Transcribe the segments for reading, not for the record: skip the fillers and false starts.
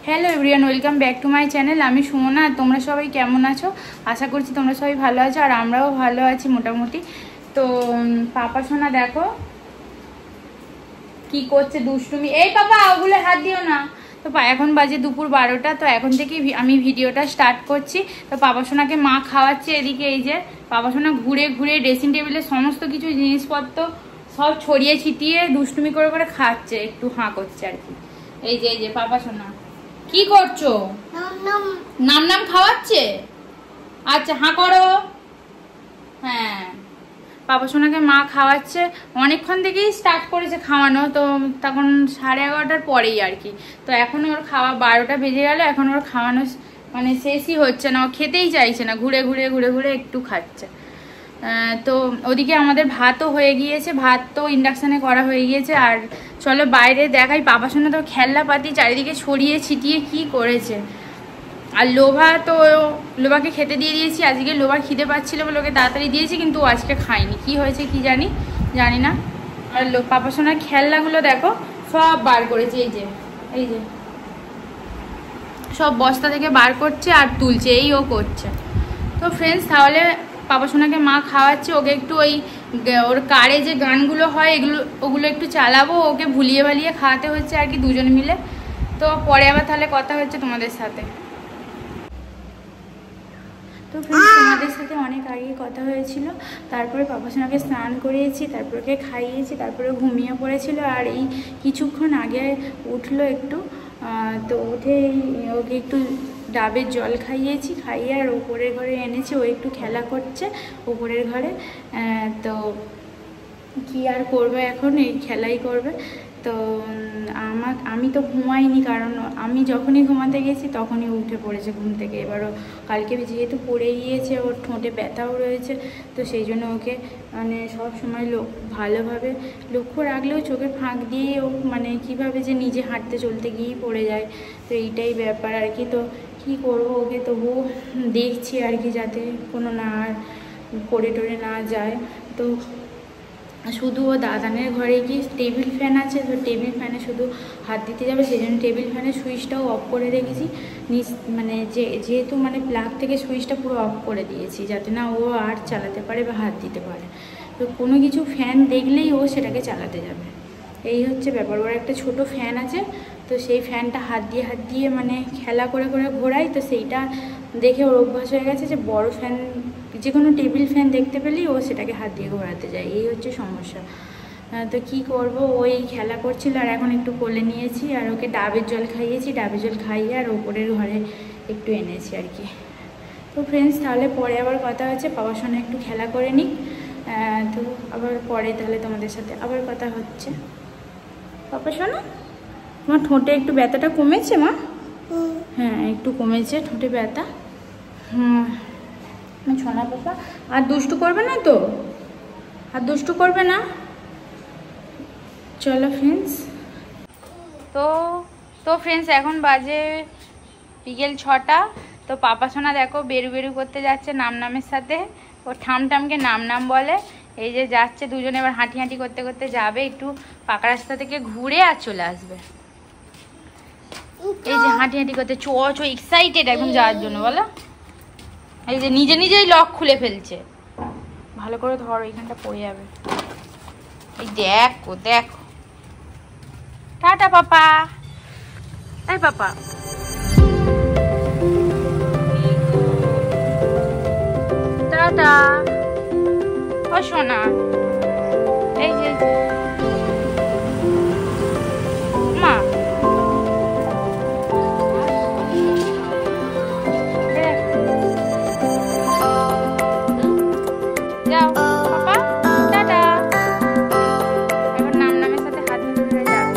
Hello everyone, welcome back to my channel. আমি সুমনা। আর তোমরা সবাই কেমন আছো? আশা করছি তোমরা সবাই ভালো আছো, আর আমরাও ভালো আছি মোটামুটি। তো পাপা সোনা দেখো কি করছে, দুষ্টুমি। এই পাপা, ওগুলো হাত দিও না। তো এখন বাজে দুপুর 12টা। তো এখন থেকে আমি ভিডিওটা স্টার্ট করছি। তো পাপা সোনাকে মা খাওয়াচ্ছে। এদিকে এই যে পাপা সোনা ঘুরে ঘুরে ড্রেসিং টেবিলে সমস্ত কিছু জিনিসপত্র সব ছড়িয়ে ছিটিয়ে দুষ্টুমি করে করে খাচ্ছে, একটু হাঁ করছে আর কি। এই যে পাপা সোনা কি করছো? নাম নাম খাওয়াচ্ছে। আচ্ছা, হাঁ করো। হ্যাঁ, পাপা সোনাকে মা খাওয়াচ্ছে। অনেকক্ষণ থেকেই স্টার্ট করেছে খাওয়ানো, তো তখন 11:30টার পরেই আর কি। তো এখন ওর খাওয়া 12টা বেজে গেল, এখন ওর খাওয়ানো মানে শেষই হচ্ছে না। ও খেতেই চাইছে না, ঘুরে ঘুরে ঘুরে ঘুরে একটু খাচ্ছে। তো ওদিকে আমাদের ভাতও হয়ে গিয়েছে, ভাত তো ইন্ডাকশানে করা হয়ে গিয়েছে। আর চলো বাইরে দেখাই। পাপা সোনা তো খেলনাপাতি চারিদিকে ছড়িয়ে ছিটিয়ে কি করেছে। আর লোভাকে খেতে দিয়ে দিয়েছি। আজকে লোভা খিদে পাচ্ছিল বলে ওকে তাড়াতাড়ি দিয়েছি, কিন্তু ও আজকে খায়নি। কি হয়েছে কি জানি না। আর পাপা সোনার খেলনাগুলো দেখো সব বার করেছে। এই যে সব বস্তা থেকে বার করছে আর তুলছে, এই ও করছে। তো ফ্রেন্ডস, তাহলে পাপা সোনাকে মা খাওয়াচ্ছে। ওকে একটু ওর কারে যে গানগুলো হয় ওগুলো একটু চালাবো। ওকে ভুলিয়ে ভালিয়ে খাওয়াতে হচ্ছে আর কি, দুজন মিলে। তো পরে আবার তাহলে কথা হচ্ছে তোমাদের সাথে। তো ফ্রেন্ডস, তোমাদের সাথে অনেক আগে কথা হয়েছিল। তারপরে পাপা সোনাকে স্নান করিয়েছি, তারপরে ওকে খাইয়েছি, তারপরে ঘুমিয়ে পড়েছিল। আর এই কিছুক্ষণ আগে উঠলো একটু। তো উঠে ওকে একটু ডাবের জল খাইয়ে আর উপরের ঘরে এনেছি। ও একটু খেলা করছে উপরের ঘরে। তো কি আর করবে, এখন এই খেলাই করবে। তো আমি তো ঘুমাইনি, কারণ আমি যখনই ঘুমাতে গেছি তখনই উঠে পড়েছে ঘুম থেকে। এবারও কালকে যেহেতু পড়ে গিয়েছে, ওর ঠোঁটে ব্যথাও রয়েছে, তো সেই জন্য ওকে মানে সব সময় ভালোভাবে লক্ষ্য রাখলেও চোখের ফাঁক দিয়ে ও মানে কীভাবে যে নিজে হাঁটতে চলতে গিয়েই পড়ে যায়। তো এইটাই ব্যাপার আর কি। তো কী করবো, ওকে তবুও দেখছি আর কি, যাতে কোনো না পড়ে টরে না যায়। তো শুধু ও দাদানের ঘরে গিয়ে টেবিল ফ্যান আছে, তো টেবিল ফ্যানে শুধু হাত দিতে যাবে, সেই জন্য টেবিল ফ্যানের সুইচটাও অফ করে রেখেছি। মানে যেহেতু মানে প্লাগ থেকে সুইচটা পুরো অফ করে দিয়েছি, যাতে না ও আর চালাতে পারে বা হাত দিতে পারে। তো কোনো কিছু ফ্যান দেখলেই ও সেটাকে চালাতে যাবে, এই হচ্ছে ব্যাপার। ওর একটা ছোট ফ্যান আছে, তো সেই ফ্যানটা হাত দিয়ে মানে খেলা করে করে ঘোরাই। তো সেইটা দেখে ওর অভ্যাস হয়ে গেছে যে বড় ফ্যান, যে কোনো টেবিল ফ্যান দেখতে পেলেই ও সেটাকে হাত দিয়ে ঘোরাতে যায়। এই হচ্ছে সমস্যা। তো কি করব, ওই খেলা করছিল। আর এখন একটু কোলে নিয়েছি আর ওকে ডাবের জল খাইয়েছি। ডাবের জল খাইয়ে আর ওপরের ঘরে একটু এনেছি আর কি। তো ফ্রেন্ডস, তাহলে পরে আবার কথা হচ্ছে। পাপার সঙ্গে একটু খেলা করে নিই, তো আবার পরে তাহলে তোমাদের সাথে আবার কথা হচ্ছে। পাপা শোনো, তোমার ঠোঁটে একটু ব্যথাটা কমেছে মা? হ্যাঁ, একটু কমেছে ঠোঁটে ব্যথা। শোনা পাপা, আর দুষ্টু করবে না তো? আর দুষ্টু করবে না? চলো ফ্রেন্ডস। তো ফ্রেন্ডস, এখন বাজে বিকেল 6টা। তো পাপা সোনা দেখো বেরু করতে যাচ্ছে নামের সাথে। ও ঠামকে নাম বলে। এই যে যাচ্ছে দুজনে, এবার হাঁটি করতে করতে যাবে একটু পাকা রাস্তা থেকে ঘুরে আর চলে আসবে। এই যে হাঁটি করতে চো এক্সাইটেড একদম যাওয়ার জন্য, বলো। এই যে নিজেই লক খুলে ফেলছে। ভালো করে ধরো, এইখানটা পড়ে যাবে। এই দেখো টাটা পাপা। এই পাপা, টাটা। ও সোনা, এই যে মা, যাও পাপা, টাটা। এখন নামের সাথে হাত ধরে যাবে।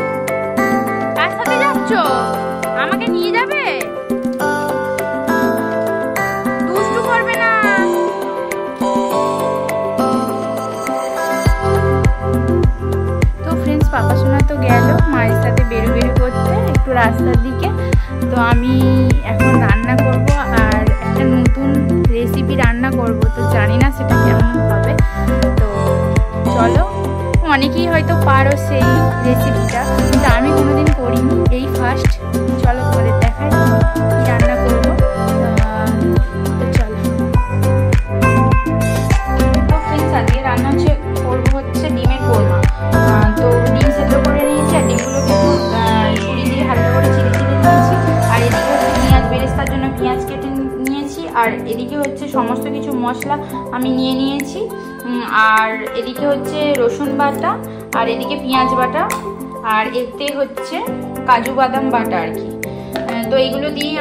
কার সাথে যাচ্ছ? আমাকে নিয়ে যাবে? দুষ্টু করবে না। তো ফ্রেন্ডস, পাপা সোনা তো গেল মায়ের সাথে বেরু করতে একটু রাস্তার দিকে। তো আমি এখন রান্না করব, আর একটা নতুন রেসিপি রান্না করব। তো জানি না সেটা কেমন হবে। তো চলো, অনেকেই হয়তো পারো সেই রেসিপিটা, কিন্তু আমি কোনোদিন করিনি, এই ফার্স্ট। চলো তোমাদের দেখা। আর এদিকে হচ্ছে সমস্ত কিছু মশলা আমি নিয়ে নিয়েছি। আর এদিকে হচ্ছে রসুন বাটা, আর এদিকে পেঁয়াজ বাটা, আর এতে হচ্ছে কাজু বাদাম বাটা আর কি। তো এইগুলো দিয়ে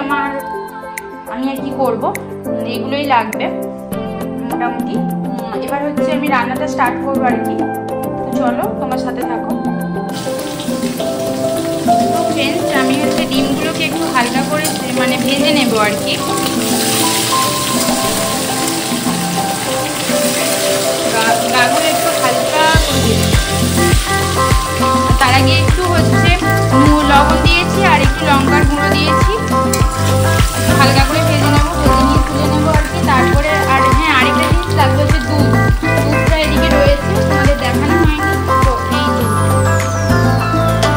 আমি আর কি করবো, এগুলোই লাগবে মোটামুটি। এবার হচ্ছে আমি রান্নাটা স্টার্ট করবো আর কি। তো চলো তোমার সাথে থাকো। তো ফ্রেন্ডস, আমি হচ্ছে ডিমগুলোকে একটু হালকা করে মানে ভেজে নেবো আর কি। গাগুলো একটু হালকা করে, তার আগে একটু হচ্ছে লবণ দিয়েছি আর একটু লঙ্কার গুঁড়ো দিয়েছি, হালকা করে ভেজে নেবো, ভেজে নিয়ে তুলে নেবো আর কি। তারপরে আর হ্যাঁ, আরেকটা জিনিস লাগবে হচ্ছে দুধটা এদিকে রয়েছে, তোমাদের দেখানো হয়নি। তো এই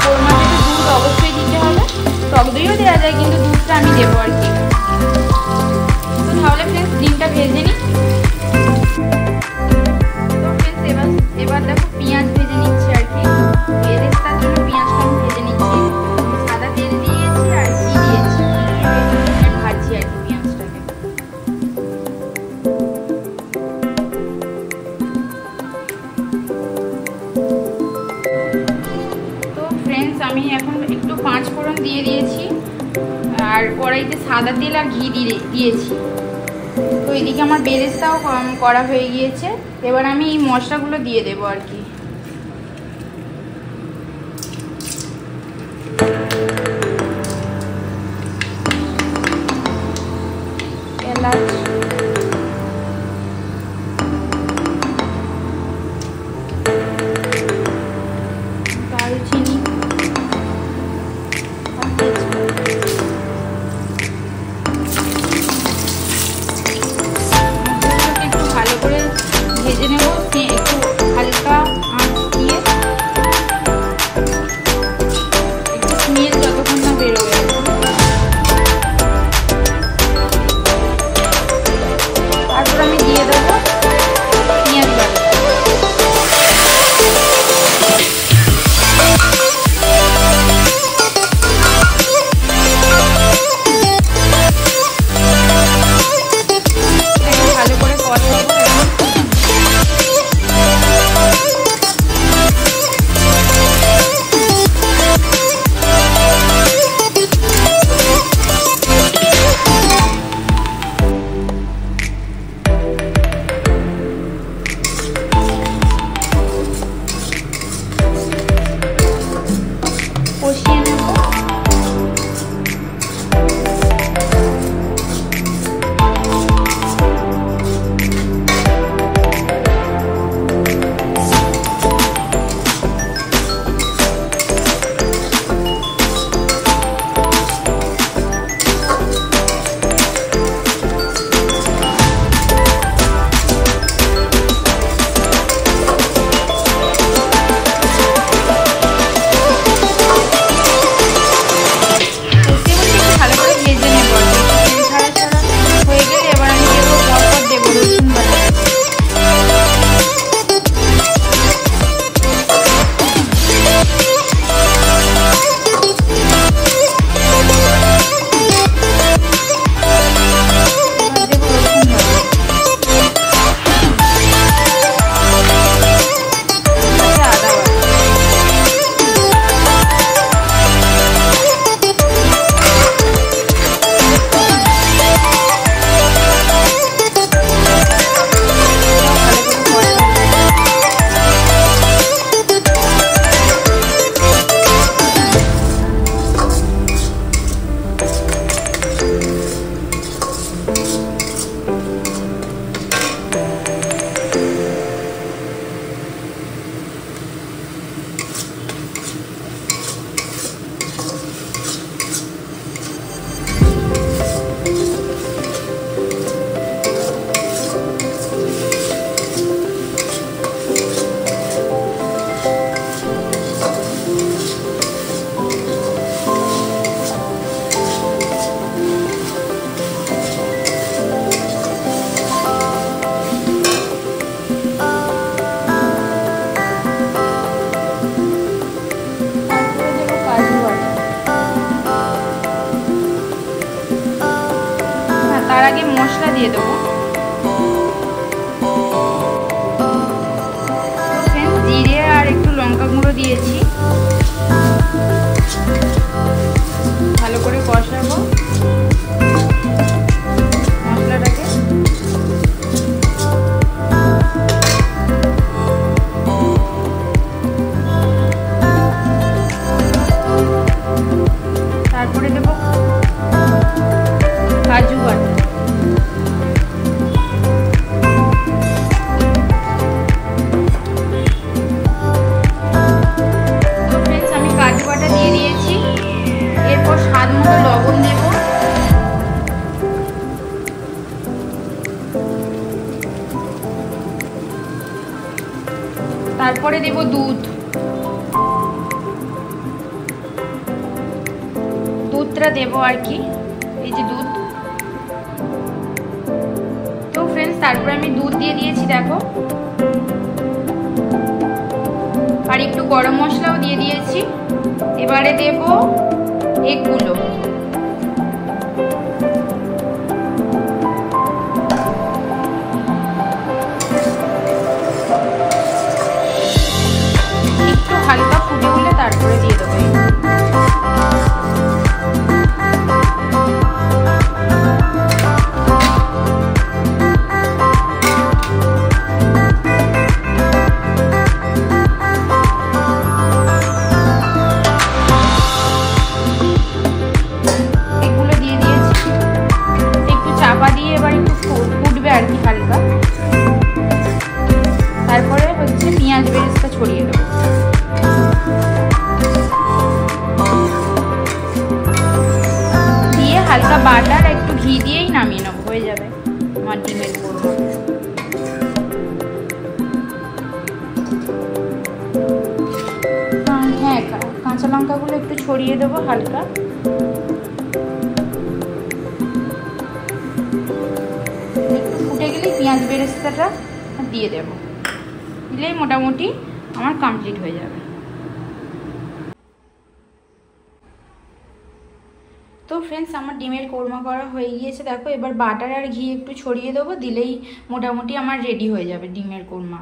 ওর মধ্যে তো দুধ অবশ্যই দিতে হবে, টক দইও দেওয়া যায় কিন্তু দুধটা আমি দেবো আর কি। তো তাহলে ফ্রেন্ডস ডিমটা ভেজে নিই। তো ফ্রেন্ডস এবার দেখো পেঁয়াজ ভেজে নিচ্ছি আর কি। বেরেস্তার জন্য পেঁয়াজটা আমি ভেজে নিচ্ছি, সাদা তেল দিয়েছি আর ঘি দিয়েছি, ভাজছি আর কি পেঁয়াজটাকে। তো ফ্রেন্ডস, আমি এখন একটু 5 ফোড়ন দিয়ে দিয়েছি, আর কড়াইতে সাদা তেল আর ঘি দিয়েছি। তো এদিকে আমার বেরেস্তাও করা হয়ে গিয়েছে। এবার আমি এই মশলাগুলো দিয়ে দেবো আর কি। এলাচ, দারুচিনি, একটু ভালো করে ভেজে নেবো, একটু হালকা দিয়ে দেবো। জিরে আর একটু লঙ্কা গুঁড়ো দিয়েছি, ভালো করে কষাবো মশলাটাকে। তারপরে দেবো কাজু বাটা। স্বাদ মতো লবণ দেব, তারপরে দেব দুধটা দেব আর কি, এই যে দুধ। তো ফ্রেন্ডস তারপরে আমি দুধ দিয়ে দিয়েছি দেখো, আর একটু গরম মশলাও দিয়ে দিয়েছি। এবারে দেব এগুলো, একটু হালকা ফুটে উঠলে তারপরে দিয়ে দেবো। তারপরে হচ্ছে পেঁয়াজ বেরেস্তা ছড়িয়ে দেবো, দিয়ে হালকা বাটার একটু ঘি দিয়েই নামিয়ে নেবো, হয়ে যাবে আমার ডিমের কোরমা। হ্যাঁ, কাঁচা লঙ্কাগুলো একটু ছড়িয়ে দেবো হালকা। একটু ফুটে গেলেই পেঁয়াজ বেরেস্তাটা দিয়ে দেবো, দিলেই মোটামুটি আমার কমপ্লিট হয়ে যাবে। তো ফ্রেন্ডস আমার ডিমের কোরমা করা হয়ে গিয়েছে দেখো। এবার বাটার আর ঘি একটু ছড়িয়ে দেবো, দিলেই মোটামুটি আমার রেডি হয়ে যাবে ডিমের কোরমা।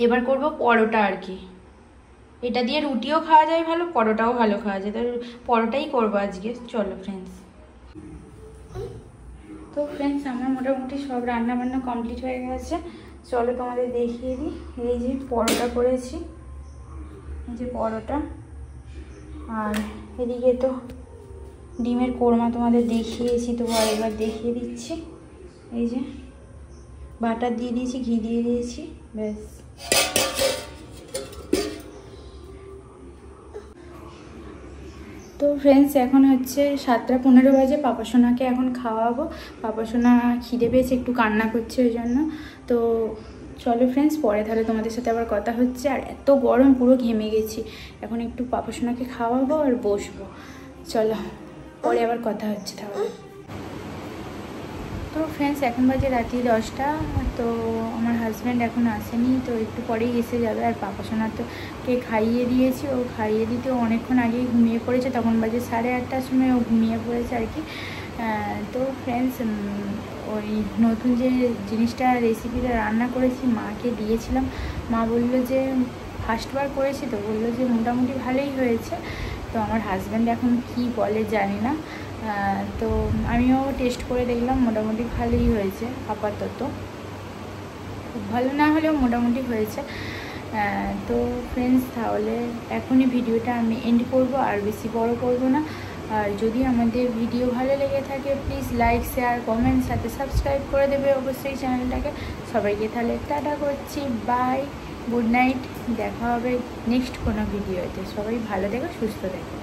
এবার করব পরোটা আর কি, এটা দিয়ে রুটিও খাওয়া যায় ভালো, পরোটাও ভালো খাওয়া যায়, তো পরোটাই করবো আজকে। চলো ফ্রেন্ডস। তো ফ্রেন্ডস আমার মোটামুটি সব রান্না বান্না কমপ্লিট হয়ে গেছে, চলো তোমাদের দেখিয়ে দিই। এই যে পরোটা করেছি, এই যে পরোটা, আর এদিকে তো ডিমের কোরমা তোমাদের দেখিয়েছি, তো এবার দেখিয়ে দিচ্ছি। এই যে বাটার দিয়ে দিয়েছি, ঘি দিয়ে দিয়েছি, ব্যাস। তো ফ্রেন্ডস এখন হচ্ছে 7:15 বাজে, পাপাসোনাকে এখন খাওয়াবো। পাপাসোনা খিদে পেয়েছে, একটু কান্না করছে ওই জন্য। তো চলো ফ্রেন্ডস, পরে তাহলে তোমাদের সাথে আবার কথা হচ্ছে। আর এত গরম, পুরো ঘেমে গেছি। এখন একটু পাপাসোনাকে খাওয়াবো আর বসবো, চলো পরে আবার কথা হচ্ছে তাহলে। তো ফ্রেন্ডস এখন বাজে রাত্রি 10টা, তো আমার হাজব্যান্ড এখন আসেনি, তো একটু পরেই এসে যাবে। আর পাপাসোনা তো কে খাইয়ে দিয়েছি, ও খাইয়ে দিতে অনেকক্ষণ আগেই ঘুমিয়ে পড়েছে, তখন বাজে 8:30টার সময় ও ঘুমিয়ে পড়েছে আর কি। তো ফ্রেন্ডস ওই নতুন যে জিনিসটা রেসিপিটা রান্না করেছি মাকে দিয়েছিলাম, মা বললো যে ফার্স্টবার করেছি, তো বললো যে মোটামুটি ভালোই হয়েছে। তো আমার হাজব্যান্ড এখন কি বলে জানি না, তো আমিও টেস্ট করে দেখলাম, মোটামুটি ভালোই হয়েছে আপাতত, খুব ভালো না হলেও মোটামুটি হয়েছে। তো ফ্রেন্ডস তাহলে এখনই ভিডিওটা আমি এন্ড করব, আর বেশি বড় করব না। আর যদি আমাদের ভিডিও ভালো লেগে থাকে প্লিজ লাইক, শেয়ার, কমেন্ট, সাথে সাবস্ক্রাইব করে দেবে অবশ্যই চ্যানেলটাকে। সবাইকে তাহলে টাটা করছি, বাই, গুড নাইট, দেখা হবে নেক্সট কোনো ভিডিওতে। সবাই ভালো থেকো, সুস্থ থেকো।